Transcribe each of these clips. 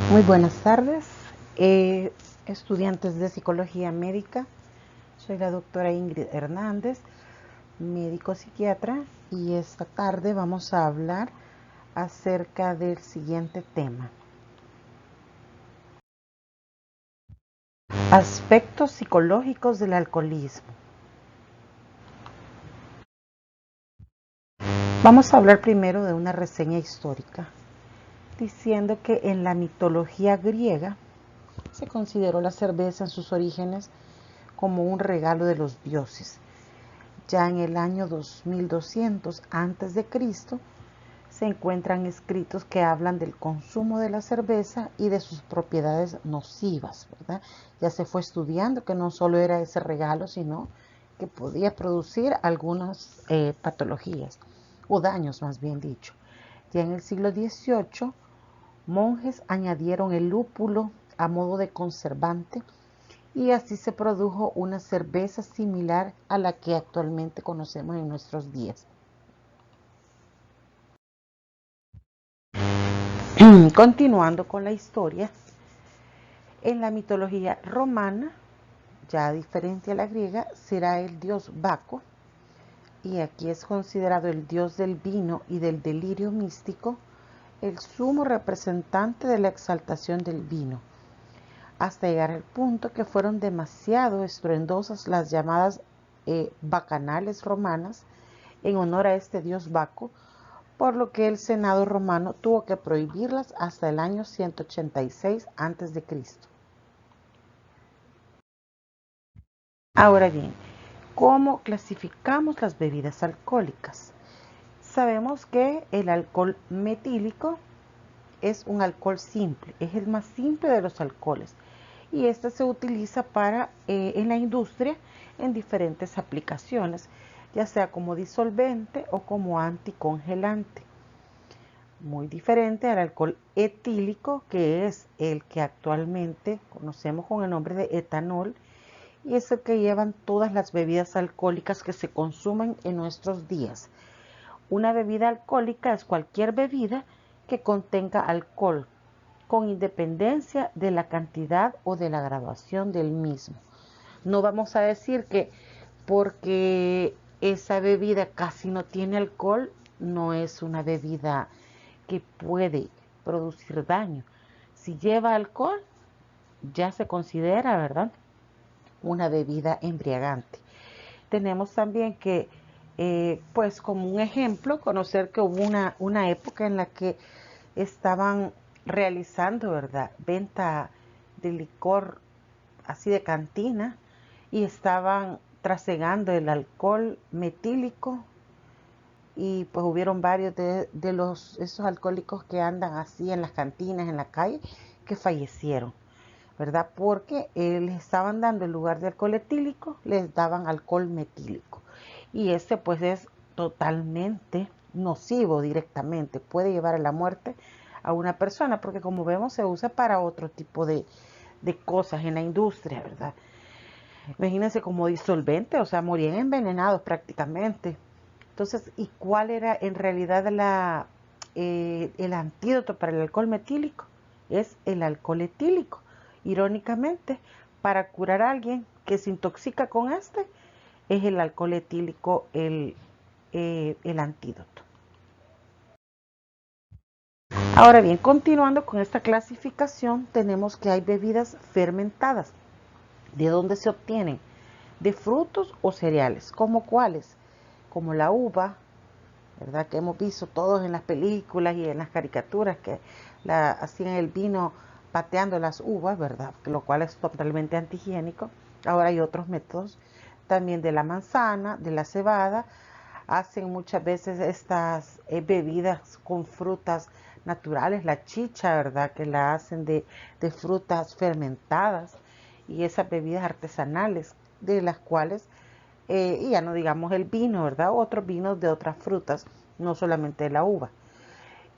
Muy buenas tardes, estudiantes de Psicología Médica. Soy la doctora Ingrid Hernández, médico psiquiatra, y esta tarde vamos a hablar acerca del siguiente tema: aspectos psicológicos del alcoholismo. Vamos a hablar primero de una reseña histórica, diciendo que en la mitología griega se consideró la cerveza en sus orígenes como un regalo de los dioses. Ya en el año 2200 a.C. se encuentran escritos que hablan del consumo de la cerveza y de sus propiedades nocivas, ¿verdad? Ya se fue estudiando que no solo era ese regalo, sino que podía producir algunas patologías o daños, más bien dicho. Ya en el siglo XVIII, monjes añadieron el lúpulo a modo de conservante y así se produjo una cerveza similar a la que actualmente conocemos en nuestros días. Continuando con la historia, en la mitología romana, ya a diferencia de la griega, será el dios Baco, y aquí es considerado el dios del vino y del delirio místico, el sumo representante de la exaltación del vino, hasta llegar al punto que fueron demasiado estruendosas las llamadas bacanales romanas en honor a este dios Baco, por lo que el Senado romano tuvo que prohibirlas hasta el año 186 a.C. Ahora bien, ¿cómo clasificamos las bebidas alcohólicas? Sabemos que el alcohol metílico es un alcohol simple, es el más simple de los alcoholes, y este se utiliza en la industria en diferentes aplicaciones, ya sea como disolvente o como anticongelante. Muy diferente al alcohol etílico, que es el que actualmente conocemos con el nombre de etanol, y es el que llevan todas las bebidas alcohólicas que se consumen en nuestros días. Una bebida alcohólica es cualquier bebida que contenga alcohol, con independencia de la cantidad o de la graduación del mismo. No vamos a decir que porque esa bebida casi no tiene alcohol, no es una bebida que puede producir daño. Si lleva alcohol, ya se considera, ¿verdad?, una bebida embriagante. Tenemos también que, pues como un ejemplo, conocer que hubo una época en la que estaban realizando, ¿verdad?, venta de licor así de cantina, y estaban trasegando el alcohol metílico, y pues hubieron varios esos alcohólicos que andan así en las cantinas, en la calle, que fallecieron, ¿verdad? Porque les estaban dando, en lugar de alcohol etílico, les daban alcohol metílico. Y ese pues es totalmente nocivo directamente, puede llevar a la muerte a una persona, porque como vemos se usa para otro tipo de cosas en la industria, ¿verdad? Imagínense, como disolvente, o sea, morían envenenados prácticamente. Entonces, ¿y cuál era en realidad el antídoto para el alcohol metílico? Es el alcohol etílico. Irónicamente, para curar a alguien que se intoxica con este, es el alcohol etílico el antídoto. Ahora bien, continuando con esta clasificación, tenemos que hay bebidas fermentadas. ¿De dónde se obtienen? De frutos o cereales. ¿Como cuáles? Como la uva, ¿verdad?, que hemos visto todos en las películas y en las caricaturas, que hacían el vino pateando las uvas, ¿verdad?, lo cual es totalmente antihigiénico. Ahora hay otros métodos, también de la manzana, de la cebada. Hacen muchas veces estas bebidas con frutas naturales, la chicha, ¿verdad?, que la hacen de frutas fermentadas, y esas bebidas artesanales, de las cuales, y ya no digamos el vino, ¿verdad?, otros vinos de otras frutas, no solamente de la uva.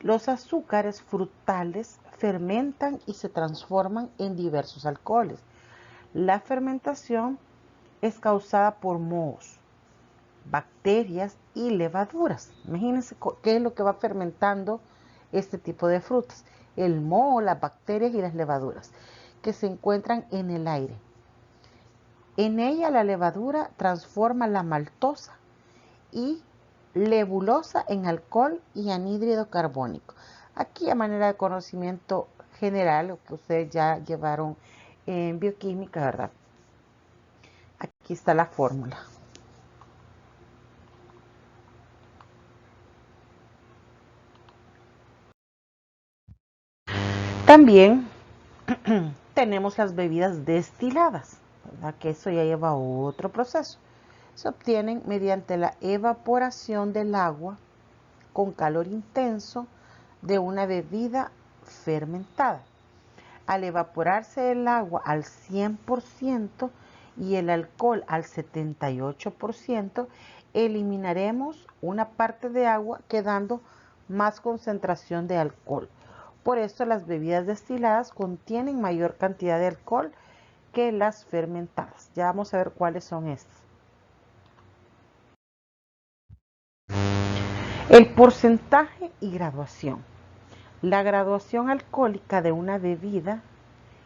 Los azúcares frutales fermentan y se transforman en diversos alcoholes. La fermentación es causada por mohos, bacterias y levaduras. Imagínense qué es lo que va fermentando este tipo de frutas. el moho, las bacterias y las levaduras que se encuentran en el aire. En ella la levadura transforma la maltosa y lebulosa en alcohol y anhídrido carbónico. Aquí a manera de conocimiento general, lo que ustedes ya llevaron en bioquímica, ¿verdad? Aquí está la fórmula. También tenemos las bebidas destiladas, ¿verdad? Que eso ya lleva otro proceso. Se obtienen mediante la evaporación del agua con calor intenso de una bebida fermentada. Al evaporarse el agua al 100% y el alcohol al 78%, eliminaremos una parte de agua quedando más concentración de alcohol. Por eso las bebidas destiladas contienen mayor cantidad de alcohol que las fermentadas. Ya vamos a ver cuáles son estas. El porcentaje y graduación. La graduación alcohólica de una bebida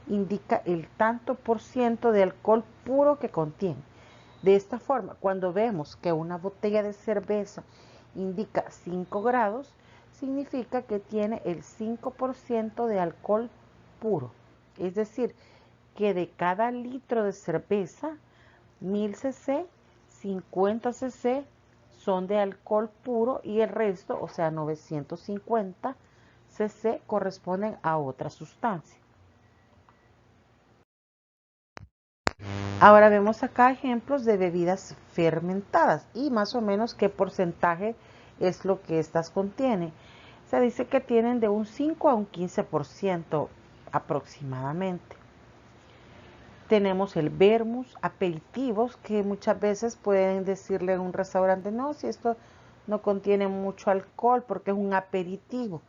indica el tanto por ciento de alcohol puro que contiene. De esta forma, cuando vemos que una botella de cerveza indica 5 grados, significa que tiene el 5% de alcohol puro. Es decir, que de cada litro de cerveza, 1000 cc, 50 cc son de alcohol puro y el resto, o sea, 950 cc, corresponden a otra sustancia. Ahora vemos acá ejemplos de bebidas fermentadas y más o menos qué porcentaje es lo que estas contienen. Se dice que tienen de un 5 a un 15% aproximadamente. Tenemos el vermouth, aperitivos, que muchas veces pueden decirle en un restaurante, no, si esto no contiene mucho alcohol porque es un aperitivo.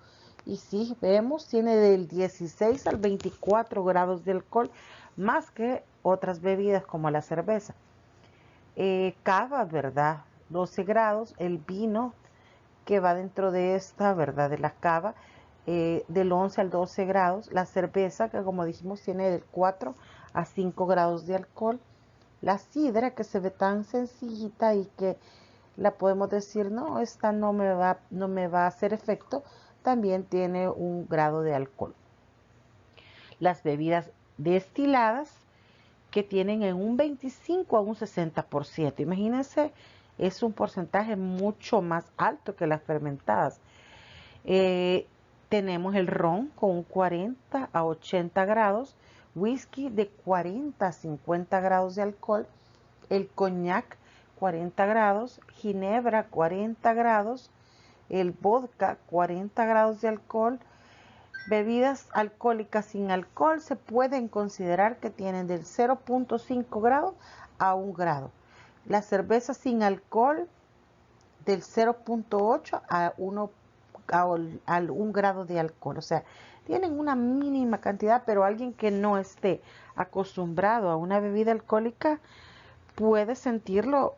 Y sí, vemos, tiene del 16 al 24 grados de alcohol, más que otras bebidas como la cerveza. Cava, ¿verdad? 12 grados. El vino que va dentro de esta, ¿verdad? De la cava, del 11 al 12 grados. La cerveza, que como dijimos, tiene del 4 a 5 grados de alcohol. La sidra, que se ve tan sencillita y que la podemos decir, no, esta no me va a hacer efecto, también tiene un grado de alcohol. Las bebidas destiladas, que tienen en un 25 a un 60%. Imagínense, es un porcentaje mucho más alto que las fermentadas. Tenemos el ron con 40 a 80 grados, whisky de 40 a 50 grados de alcohol, el coñac 40 grados, ginebra 40 grados, el vodka 40 grados de alcohol. Bebidas alcohólicas sin alcohol se pueden considerar que tienen del 0.5 grado a 1 grado. La cerveza sin alcohol del 0.8 a 1 grado de alcohol. O sea, tienen una mínima cantidad, pero alguien que no esté acostumbrado a una bebida alcohólica puede sentirlo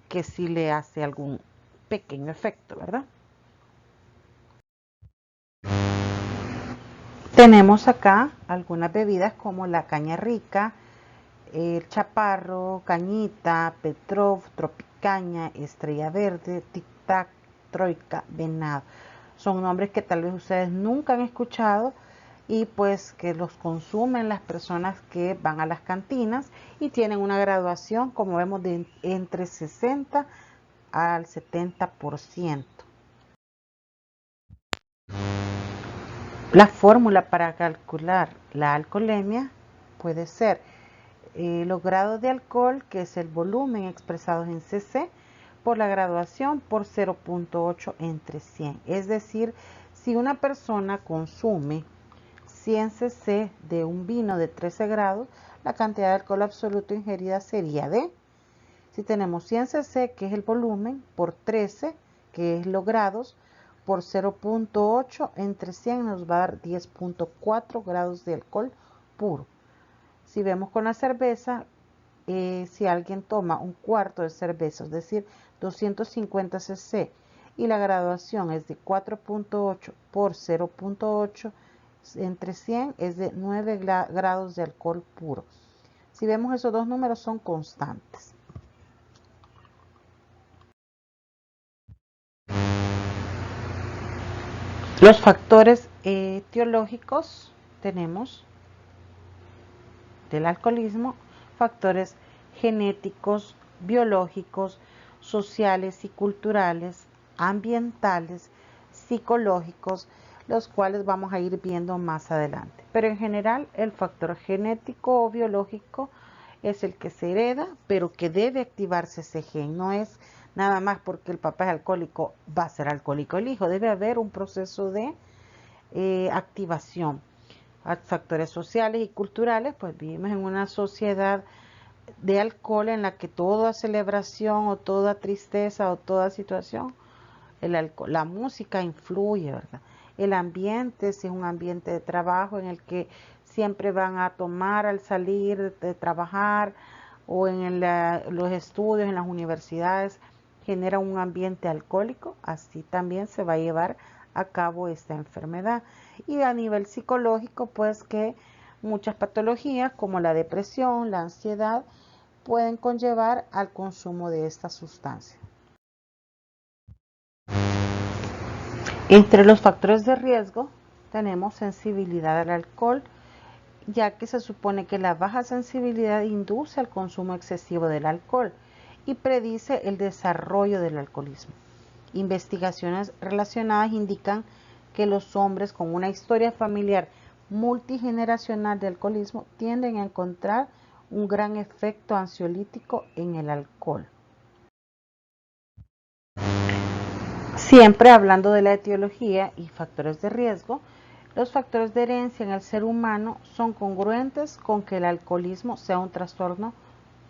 que sí le hace algún pequeño efecto, ¿verdad? Tenemos acá algunas bebidas como la caña rica, el chaparro, cañita, Petrov, tropicaña, estrella verde, tic tac, troika, venado. Son nombres que tal vez ustedes nunca han escuchado y pues que los consumen las personas que van a las cantinas y tienen una graduación, como vemos, de entre 60 al 70%. La fórmula para calcular la alcoholemia puede ser los grados de alcohol, que es el volumen expresado en cc, por la graduación por 0.8 entre 100. Es decir, si una persona consume 100 cc de un vino de 13 grados, la cantidad de alcohol absoluto ingerida sería de, si tenemos 100 cc, que es el volumen, por 13, que es los grados, por 0.8 entre 100 nos va a dar 10.4 grados de alcohol puro. Si vemos con la cerveza, si alguien toma un cuarto de cerveza, es decir, 250 cc, y la graduación es de 4.8 por 0.8, entre 100 es de 9 grados de alcohol puro. Si vemos esos dos números son constantes. Los factores etiológicos tenemos del alcoholismo, factores genéticos, biológicos, sociales y culturales, ambientales, psicológicos, los cuales vamos a ir viendo más adelante. Pero en general el factor genético o biológico es el que se hereda, pero que debe activarse ese gen. No es nada más porque el papá es alcohólico, va a ser alcohólico el hijo. Debe haber un proceso de activación. Factores sociales y culturales, pues vivimos en una sociedad de alcohol en la que toda celebración o toda tristeza o toda situación, el alcohol, la música influye, ¿verdad? El ambiente, si es un ambiente de trabajo en el que siempre van a tomar al salir de trabajar o en los estudios, en las universidades, genera un ambiente alcohólico, así también se va a llevar a cabo esta enfermedad. Y a nivel psicológico, pues que muchas patologías como la depresión, la ansiedad, pueden conllevar al consumo de esta sustancia. Entre los factores de riesgo tenemos sensibilidad al alcohol, ya que se supone que la baja sensibilidad induce al consumo excesivo del alcohol y predice el desarrollo del alcoholismo. Investigaciones relacionadas indican que los hombres con una historia familiar multigeneracional de alcoholismo tienden a encontrar un gran efecto ansiolítico en el alcohol. Siempre hablando de la etiología y factores de riesgo, los factores de herencia en el ser humano son congruentes con que el alcoholismo sea un trastorno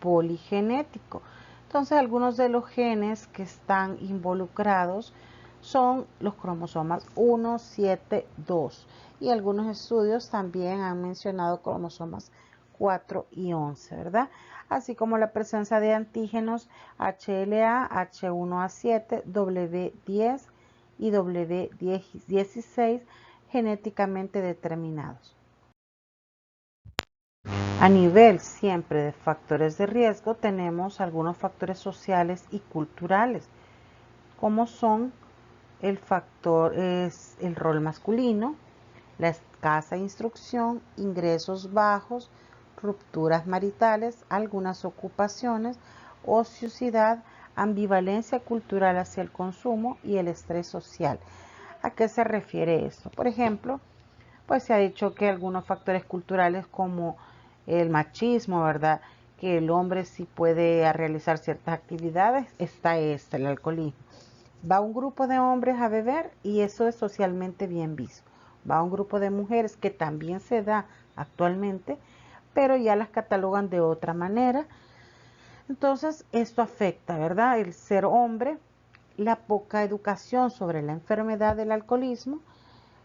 poligenético. Entonces, algunos de los genes que están involucrados son los cromosomas 1, 7, 2 y algunos estudios también han mencionado cromosomas 4 y 11, ¿verdad? Así como la presencia de antígenos HLA, H1A7, W10 y W16 genéticamente determinados. A nivel siempre de factores de riesgo tenemos algunos factores sociales y culturales, como son el rol masculino, la escasa instrucción, ingresos bajos, rupturas maritales, algunas ocupaciones, ociosidad, ambivalencia cultural hacia el consumo y el estrés social. ¿A qué se refiere esto? Por ejemplo, pues se ha dicho que algunos factores culturales como el machismo, ¿verdad? Que el hombre sí puede realizar ciertas actividades, está el alcoholismo. Va un grupo de hombres a beber y eso es socialmente bien visto. Va un grupo de mujeres que también se da actualmente, pero ya las catalogan de otra manera. Entonces, esto afecta, ¿verdad? El ser hombre, la poca educación sobre la enfermedad del alcoholismo,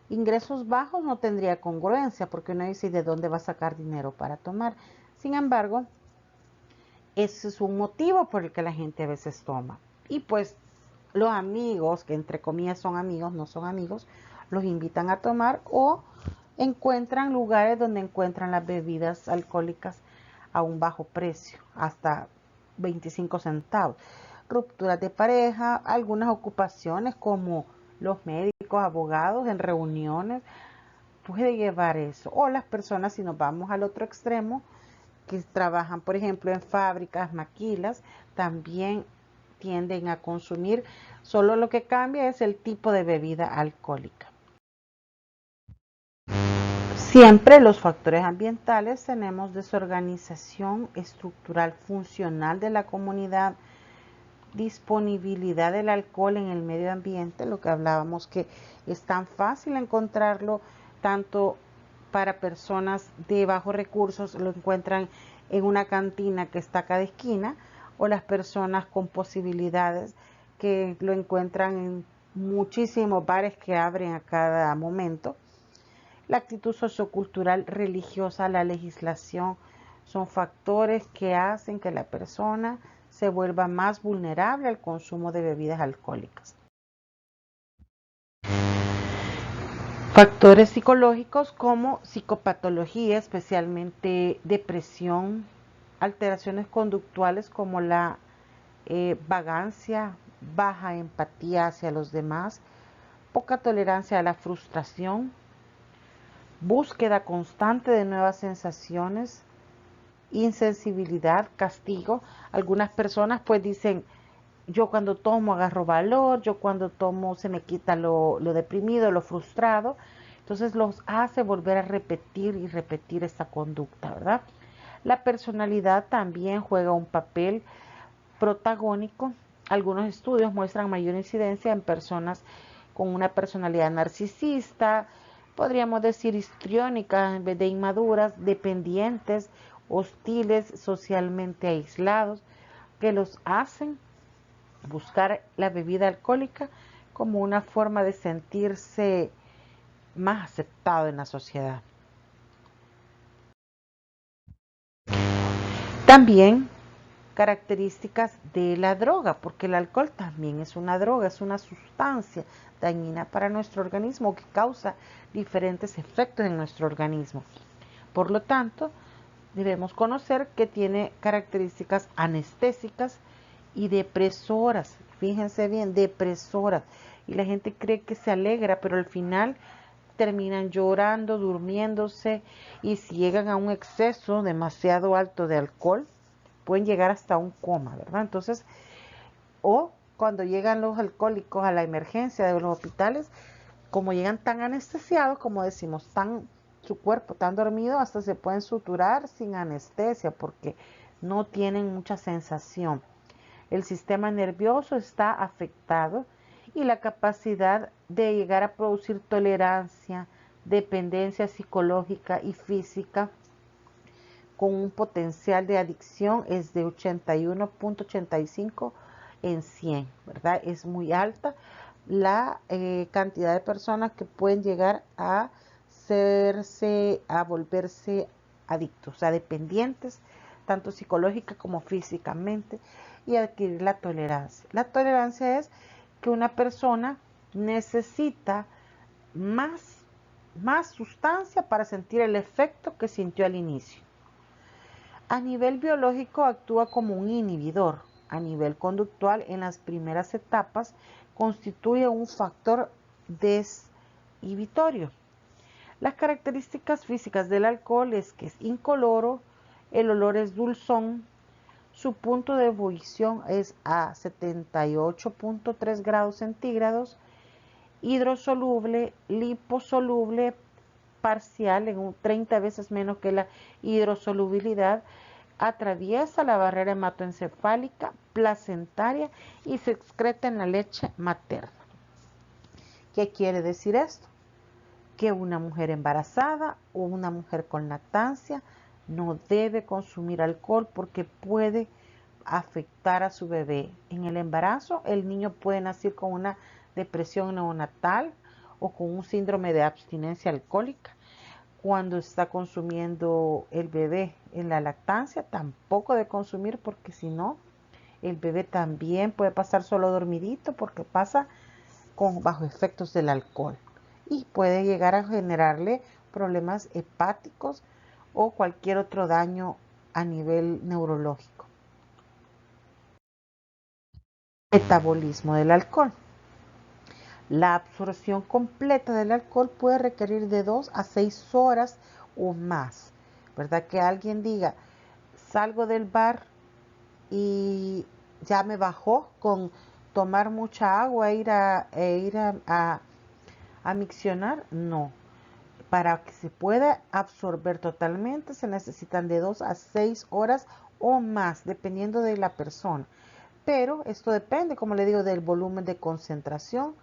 ingresos bajos no tendría congruencia porque uno dice de dónde va a sacar dinero para tomar. Sin embargo, ese es un motivo por el que la gente a veces toma. Y pues los amigos, que entre comillas son amigos, no son amigos, los invitan a tomar o encuentran lugares donde encuentran las bebidas alcohólicas a un bajo precio, hasta 25 centavos. Rupturas de pareja, algunas ocupaciones como los médicos, abogados en reuniones, puede llevar eso. O las personas, si nos vamos al otro extremo, que trabajan, por ejemplo, en fábricas, maquilas, también tienden a consumir, solo lo que cambia es el tipo de bebida alcohólica. Siempre los factores ambientales tenemos desorganización estructural funcional de la comunidad, disponibilidad del alcohol en el medio ambiente, lo que hablábamos que es tan fácil encontrarlo tanto para personas de bajos recursos, lo encuentran en una cantina que está a cada esquina, o las personas con posibilidades que lo encuentran en muchísimos bares que abren a cada momento. La actitud sociocultural, religiosa, la legislación son factores que hacen que la persona se vuelva más vulnerable al consumo de bebidas alcohólicas. Factores psicológicos como psicopatología, especialmente depresión, alteraciones conductuales como la vagancia, baja empatía hacia los demás, poca tolerancia a la frustración, búsqueda constante de nuevas sensaciones, insensibilidad, castigo. Algunas personas pues dicen, yo cuando tomo agarro valor, yo cuando tomo se me quita lo deprimido, lo frustrado. Entonces los hace volver a repetir y repetir esta conducta, ¿verdad? La personalidad también juega un papel protagónico. Algunos estudios muestran mayor incidencia en personas con una personalidad narcisista, podríamos decir histriónica en vez de inmaduras, dependientes, hostiles, socialmente aislados, que los hacen buscar la bebida alcohólica como una forma de sentirse más aceptado en la sociedad. También características de la droga, porque el alcohol también es una droga, es una sustancia dañina para nuestro organismo que causa diferentes efectos en nuestro organismo. Por lo tanto, debemos conocer que tiene características anestésicas y depresoras. Fíjense bien, depresoras. Y la gente cree que se alegra, pero al final terminan llorando, durmiéndose, y si llegan a un exceso demasiado alto de alcohol, pueden llegar hasta un coma, ¿verdad? Entonces, o cuando llegan los alcohólicos a la emergencia de los hospitales, como llegan tan anestesiados, como decimos, tan su cuerpo tan dormido, hasta se pueden suturar sin anestesia porque no tienen mucha sensación. El sistema nervioso está afectado y la capacidad de llegar a producir tolerancia, dependencia psicológica y física con un potencial de adicción es de 81.85 en 100, ¿verdad? Es muy alta la cantidad de personas que pueden llegar a volverse adictos, o sea, dependientes, tanto psicológica como físicamente, y adquirir la tolerancia. La tolerancia es que una persona necesita más, más sustancia para sentir el efecto que sintió al inicio. A nivel biológico actúa como un inhibidor. A nivel conductual, en las primeras etapas, constituye un factor desinhibitorio. Las características físicas del alcohol es que es incoloro, el olor es dulzón, su punto de ebullición es a 78.3 grados centígrados, hidrosoluble, liposoluble, parcial, en un 30 veces menos que la hidrosolubilidad, atraviesa la barrera hematoencefálica, placentaria y se excreta en la leche materna. ¿Qué quiere decir esto? Que una mujer embarazada o una mujer con lactancia no debe consumir alcohol porque puede afectar a su bebé. En el embarazo, el niño puede nacer con una depresión neonatal o con un síndrome de abstinencia alcohólica. Cuando está consumiendo el bebé en la lactancia, tampoco de consumir porque si no, el bebé también puede pasar solo dormidito porque pasa bajo efectos del alcohol y puede llegar a generarle problemas hepáticos o cualquier otro daño a nivel neurológico. Metabolismo del alcohol. La absorción completa del alcohol puede requerir de 2 a 6 horas o más. ¿Verdad? Que alguien diga, salgo del bar y ya me bajó con tomar mucha agua a miccionar. No. Para que se pueda absorber totalmente se necesitan de 2 a 6 horas o más, dependiendo de la persona. Pero esto depende, como le digo, del volumen de concentración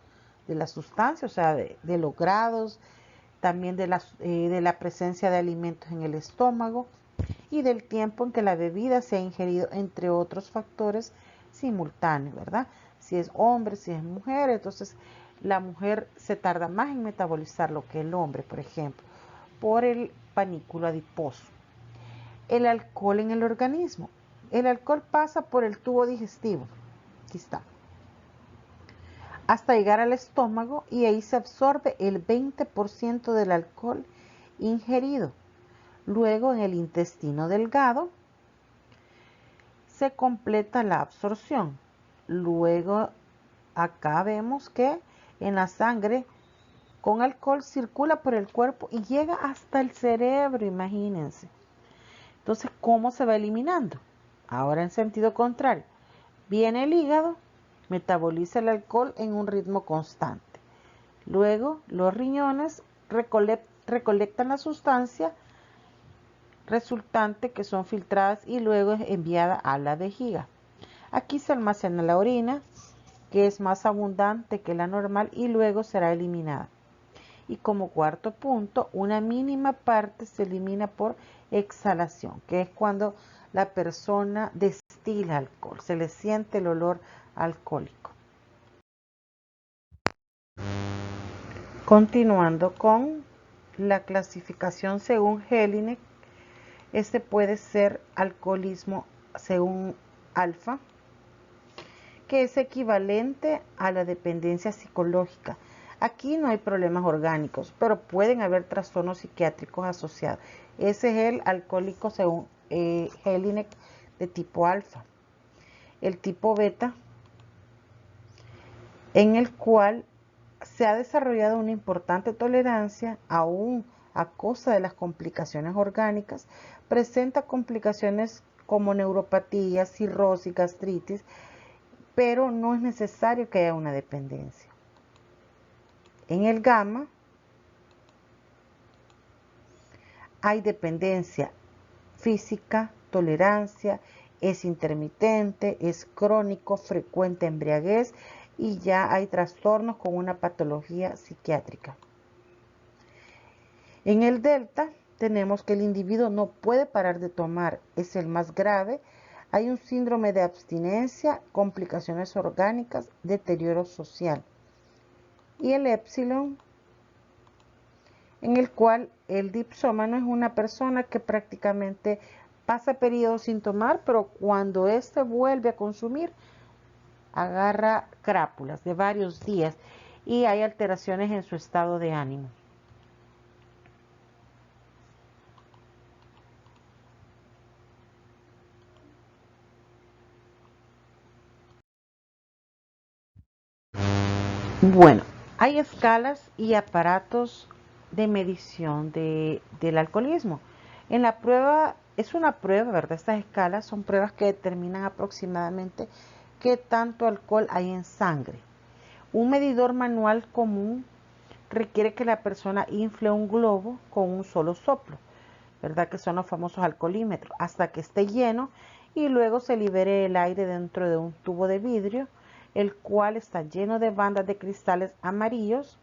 de la sustancia, o sea, de los grados, también de la presencia de alimentos en el estómago y del tiempo en que la bebida se ha ingerido, entre otros factores simultáneos, ¿verdad? Si es hombre, si es mujer, entonces la mujer se tarda más en metabolizar lo que el hombre, por ejemplo, por el panículo adiposo. El alcohol en el organismo. El alcohol pasa por el tubo digestivo. Aquí está. hasta llegar al estómago y ahí se absorbe el 20% del alcohol ingerido. Luego en el intestino delgado se completa la absorción. Luego acá vemos que en la sangre con alcohol circula por el cuerpo y llega hasta el cerebro, imagínense. Entonces, ¿cómo se va eliminando? Ahora en sentido contrario, viene el hígado, metaboliza el alcohol en un ritmo constante. Luego, los riñones recolectan la sustancia resultante que son filtradas y luego es enviada a la vejiga. Aquí se almacena la orina, que es más abundante que la normal y luego será eliminada. Y como cuarto punto, una mínima parte se elimina por exhalación, que es cuando la persona destila alcohol, se le siente el olor alcohólico. Continuando con la clasificación según Jelinek, este puede ser alcoholismo según alfa, que es equivalente a la dependencia psicológica. Aquí no hay problemas orgánicos, pero pueden haber trastornos psiquiátricos asociados. Ese es el alcohólico según Jelinek de tipo alfa. El tipo beta, en el cual se ha desarrollado una importante tolerancia, aún a costa de las complicaciones orgánicas, presenta complicaciones como neuropatía, cirrosis, gastritis, pero no es necesario que haya una dependencia. En el gamma hay dependencia física, tolerancia, es intermitente, es crónico, frecuente embriaguez y ya hay trastornos con una patología psiquiátrica. En el delta tenemos que el individuo no puede parar de tomar, es el más grave. Hay un síndrome de abstinencia, complicaciones orgánicas, deterioro social. Y el épsilon, en el cual el dipsómano es una persona que prácticamente pasa periodos sin tomar, pero cuando éste vuelve a consumir, agarra crápulas de varios días y hay alteraciones en su estado de ánimo. Bueno, hay escalas y aparatos de medición del alcoholismo. En la prueba, es una prueba, ¿verdad? Estas escalas son pruebas que determinan aproximadamente qué tanto alcohol hay en sangre. Un medidor manual común requiere que la persona infle un globo con un solo soplo, ¿verdad? Que son los famosos alcoholímetros, hasta que esté lleno y luego se libere el aire dentro de un tubo de vidrio, el cual está lleno de bandas de cristales amarillos.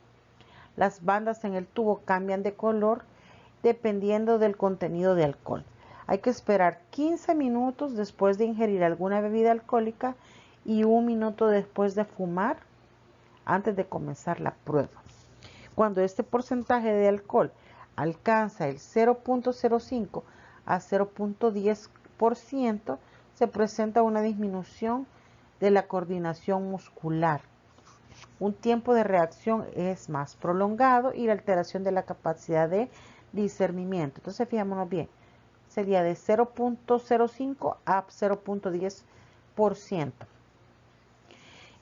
Las bandas en el tubo cambian de color dependiendo del contenido de alcohol. Hay que esperar 15 minutos después de ingerir alguna bebida alcohólica y 1 minuto después de fumar antes de comenzar la prueba. Cuando este porcentaje de alcohol alcanza el 0.05 a 0.10%, se presenta una disminución de la coordinación muscular. Un tiempo de reacción es más prolongado y la alteración de la capacidad de discernimiento. Entonces, fijémonos bien, sería de 0.05 a 0.10%.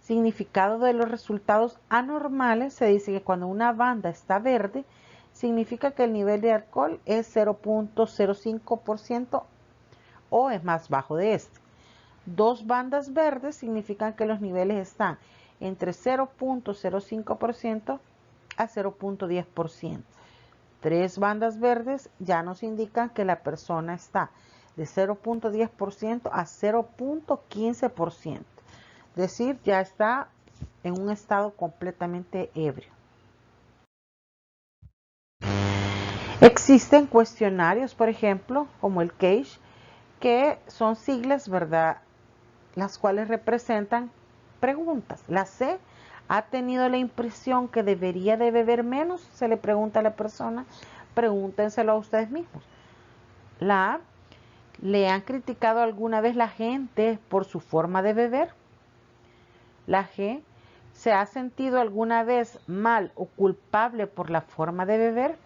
Significado de los resultados anormales, se dice que cuando una banda está verde, significa que el nivel de alcohol es 0.05% o es más bajo de este. 2 bandas verdes significan que los niveles están entre 0.05% a 0.10%. 3 bandas verdes ya nos indican que la persona está de 0.10% a 0.15%. Es decir, ya está en un estado completamente ebrio. Existen cuestionarios, por ejemplo, como el CAGE, que son siglas, ¿verdad?, las cuales representan preguntas. La C, ¿ha tenido la impresión que debería de beber menos? Se le pregunta a la persona, pregúntenselo a ustedes mismos. La A, ¿le han criticado alguna vez la gente por su forma de beber? La G, ¿Se ha sentido alguna vez mal o culpable por la forma de beber?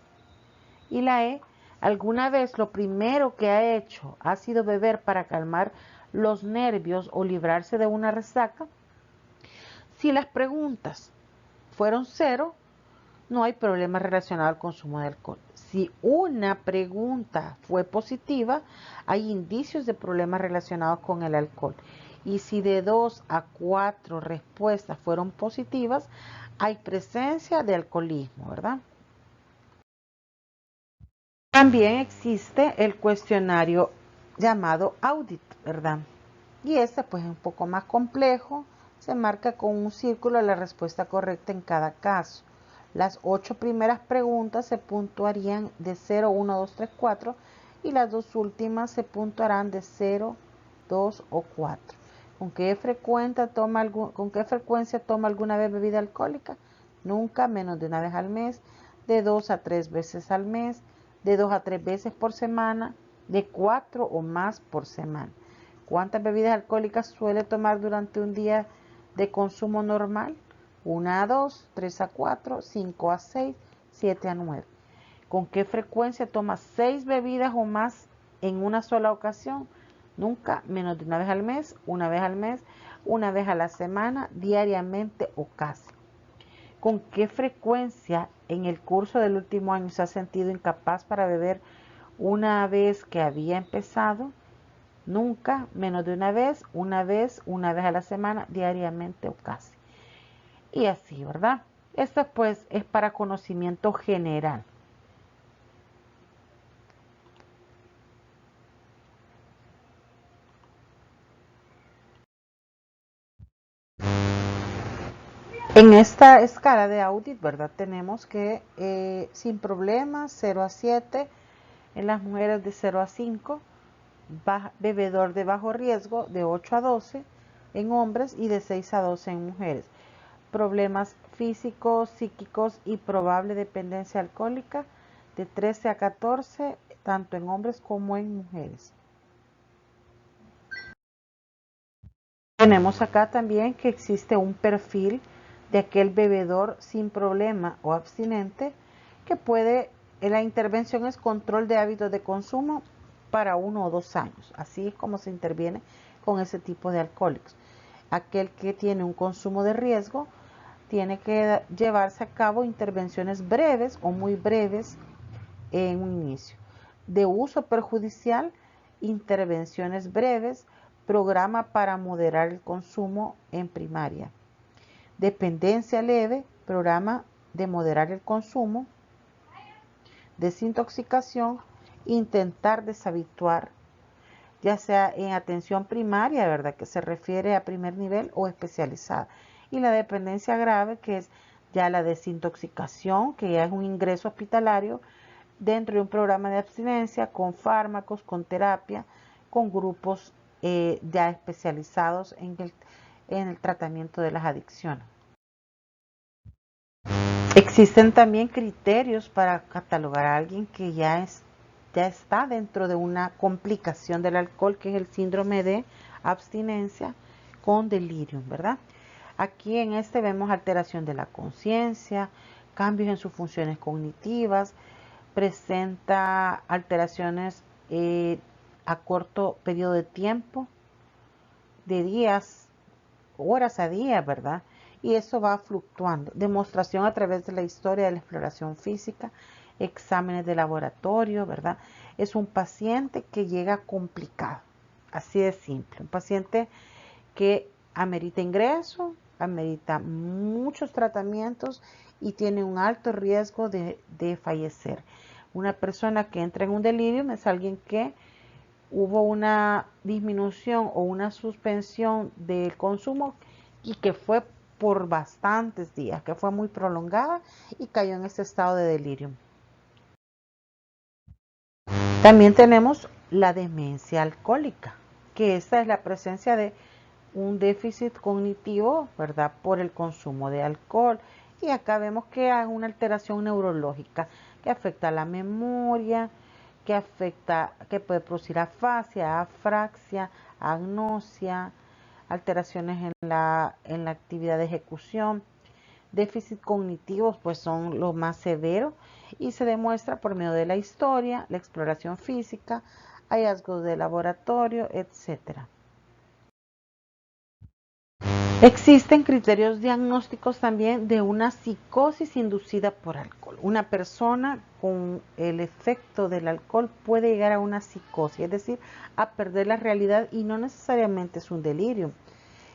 Y la E, ¿alguna vez lo primero que ha hecho ha sido beber para calmar los nervios o librarse de una resaca? Si las preguntas fueron cero, no hay problema relacionado al consumo de alcohol. Si una pregunta fue positiva, hay indicios de problemas relacionados con el alcohol. Y si de 2 a 4 respuestas fueron positivas, hay presencia de alcoholismo, ¿verdad? También existe el cuestionario llamado audit, ¿verdad? Y este pues es un poco más complejo, se marca con un círculo la respuesta correcta en cada caso. Las 8 primeras preguntas se puntuarían de 0, 1, 2, 3, 4 y las 2 últimas se puntuarán de 0, 2 o 4. ¿Con qué frecuencia toma alguna vez bebida alcohólica? Nunca, menos de una vez al mes, de 2 a 3 veces al mes, de 2 a 3 veces por semana, de 4 o más por semana. ¿Cuántas bebidas alcohólicas suele tomar durante un día de consumo normal? 1 a 2, 3 a 4, 5 a 6, 7 a 9. ¿Con qué frecuencia toma 6 bebidas o más en una sola ocasión? Nunca, menos de una vez al mes, una vez a la semana, diariamente o casi. ¿Con qué frecuencia en el curso del último año se ha sentido incapaz para beber una vez que había empezado? Nunca, menos de una vez a la semana, diariamente o casi. Y así, ¿verdad? Esto pues es para conocimiento general. En esta escala de audit, ¿verdad? Tenemos que sin problemas, 0 a 7, en las mujeres de 0 a 5, bebedor de bajo riesgo de 8 a 12 en hombres y de 6 a 12 en mujeres. Problemas físicos, psíquicos y probable dependencia alcohólica de 13 a 14, tanto en hombres como en mujeres. Tenemos acá también que existe un perfil de aquel bebedor sin problema o abstinente que puede, la intervención es control de hábitos de consumo para 1 o 2 años. Así es como se interviene con ese tipo de alcohólicos. Aquel que tiene un consumo de riesgo tiene que llevarse a cabo intervenciones breves o muy breves en un inicio. De uso perjudicial, intervenciones breves, programa para moderar el consumo en primaria. Dependencia leve, programa de moderar el consumo. Desintoxicación, intentar deshabituar, ya sea en atención primaria, ¿verdad? Que se refiere a primer nivel o especializada. Y la dependencia grave, que es ya la desintoxicación, que ya es un ingreso hospitalario dentro de un programa de abstinencia con fármacos, con terapia, con grupos ya especializados en el tratamiento de las adicciones. Existen también criterios para catalogar a alguien que ya está dentro de una complicación del alcohol, que es el síndrome de abstinencia con delirium, ¿verdad? Aquí en este vemos alteración de la conciencia, cambios en sus funciones cognitivas, presenta alteraciones a corto periodo de tiempo, de días, horas a días, ¿verdad? Y eso va fluctuando. Demostración a través de la historia de la exploración física, exámenes de laboratorio, ¿verdad? Es un paciente que llega complicado, así de simple. Un paciente que amerita ingreso, amerita muchos tratamientos y tiene un alto riesgo de fallecer. Una persona que entra en un delirio es alguien que hubo una disminución o una suspensión del consumo y que fue por bastantes días, que fue muy prolongada y cayó en este estado de delirio. También tenemos la demencia alcohólica, que esta es la presencia de un déficit cognitivo, ¿verdad? Por el consumo de alcohol. Y acá vemos que hay una alteración neurológica que afecta a la memoria, que puede producir afasia, afraxia, agnosia, alteraciones en la actividad de ejecución. Déficit cognitivos pues son los más severos y se demuestra por medio de la historia, la exploración física, hallazgos de laboratorio, etc. Existen criterios diagnósticos también de una psicosis inducida por alcohol. Una persona con el efecto del alcohol puede llegar a una psicosis, es decir, a perder la realidad y no necesariamente es un delirio.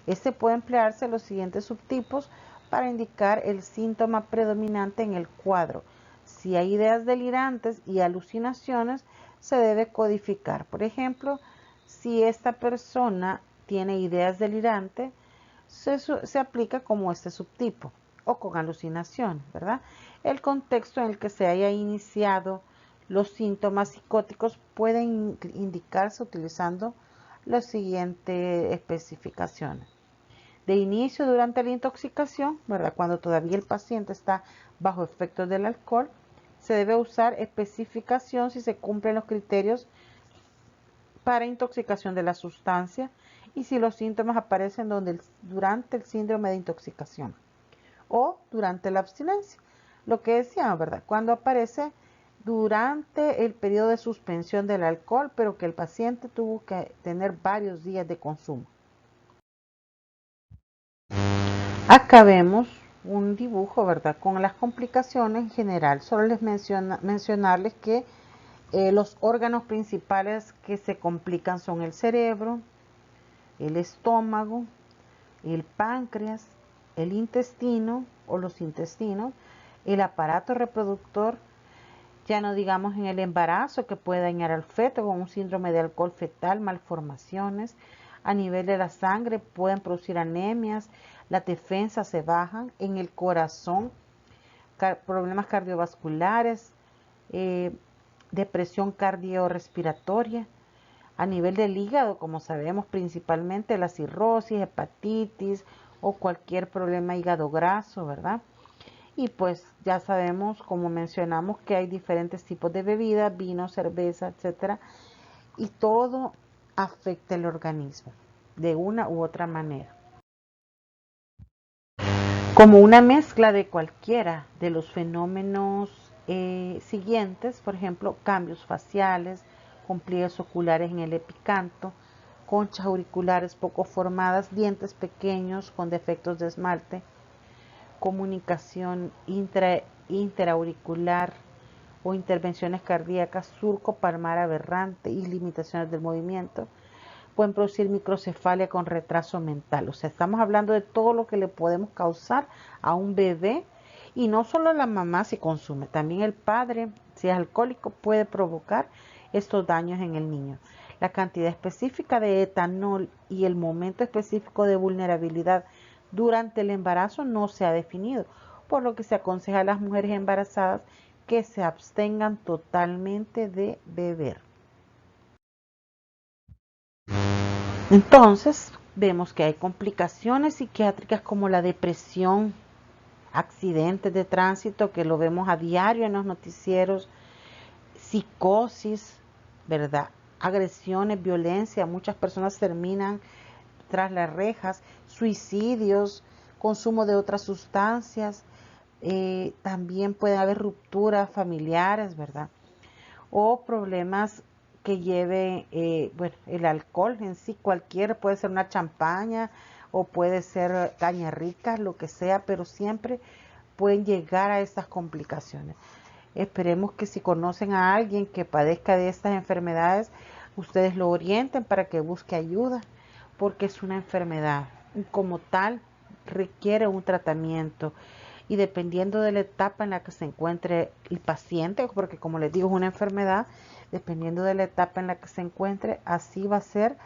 Este puede emplearse los siguientes subtipos para indicar el síntoma predominante en el cuadro. Si hay ideas delirantes y alucinaciones, se debe codificar. Por ejemplo, si esta persona tiene ideas delirantes, se aplica como este subtipo o con alucinación, ¿verdad? El contexto en el que se haya iniciado los síntomas psicóticos pueden indicarse utilizando las siguientes especificaciones. De inicio, durante la intoxicación, ¿verdad? Cuando todavía el paciente está bajo efectos del alcohol, se debe usar especificación si se cumplen los criterios para intoxicación de la sustancia y si los síntomas aparecen durante el síndrome de intoxicación o durante la abstinencia. Lo que decíamos, ¿verdad? Cuando aparece durante el periodo de suspensión del alcohol, pero que el paciente tuvo que tener varios días de consumo. Acá vemos un dibujo, ¿verdad? Con las complicaciones en general. Solo les mencionarles que los órganos principales que se complican son el cerebro, el estómago, el páncreas, el intestino o los intestinos, el aparato reproductor, ya no digamos en el embarazo que puede dañar al feto con un síndrome de alcohol fetal, malformaciones. A nivel de la sangre pueden producir anemias, las defensas se bajan, en el corazón, problemas cardiovasculares, depresión cardiorrespiratoria. A nivel del hígado, como sabemos, principalmente la cirrosis, hepatitis o cualquier problema hígado graso, ¿verdad? Y pues ya sabemos, como mencionamos, que hay diferentes tipos de bebidas, vino, cerveza, etcétera, y todo afecta el organismo de una u otra manera. Como una mezcla de cualquiera de los fenómenos siguientes, por ejemplo, cambios faciales, con pliegues oculares en el epicanto, conchas auriculares poco formadas, dientes pequeños con defectos de esmalte, comunicación interauricular o intervenciones cardíacas, surco palmar aberrante y limitaciones del movimiento. Pueden producir microcefalia con retraso mental. O sea, estamos hablando de todo lo que le podemos causar a un bebé y no solo la mamá si consume, también el padre, si es alcohólico, puede provocar estos daños en el niño. La cantidad específica de etanol y el momento específico de vulnerabilidad durante el embarazo no se ha definido, por lo que se aconseja a las mujeres embarazadas que se abstengan totalmente de beber. Entonces, vemos que hay complicaciones psiquiátricas como la depresión, accidentes de tránsito, que lo vemos a diario en los noticieros, psicosis, ¿verdad? Agresiones, violencia, muchas personas terminan tras las rejas, suicidios, consumo de otras sustancias, también puede haber rupturas familiares, ¿verdad? O problemas que lleve, bueno, el alcohol en sí, cualquiera, puede ser una champaña o puede ser caña rica, lo que sea, pero siempre pueden llegar a estas complicaciones. Esperemos que si conocen a alguien que padezca de estas enfermedades, ustedes lo orienten para que busque ayuda, porque es una enfermedad y como tal requiere un tratamiento y dependiendo de la etapa en la que se encuentre el paciente, porque como les digo es una enfermedad, dependiendo de la etapa en la que se encuentre, así va a ser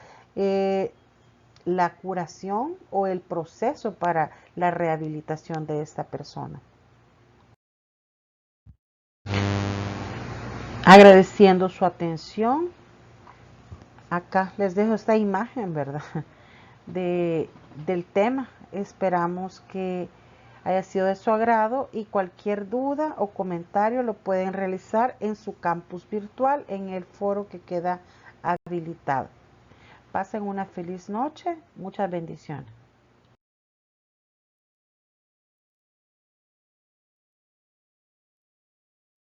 la curación o el proceso para la rehabilitación de esta persona. Agradeciendo su atención, acá les dejo esta imagen, ¿verdad? Del tema. Esperamos que haya sido de su agrado y cualquier duda o comentario lo pueden realizar en su campus virtual en el foro que queda habilitado. pasen una feliz noche. Muchas bendiciones.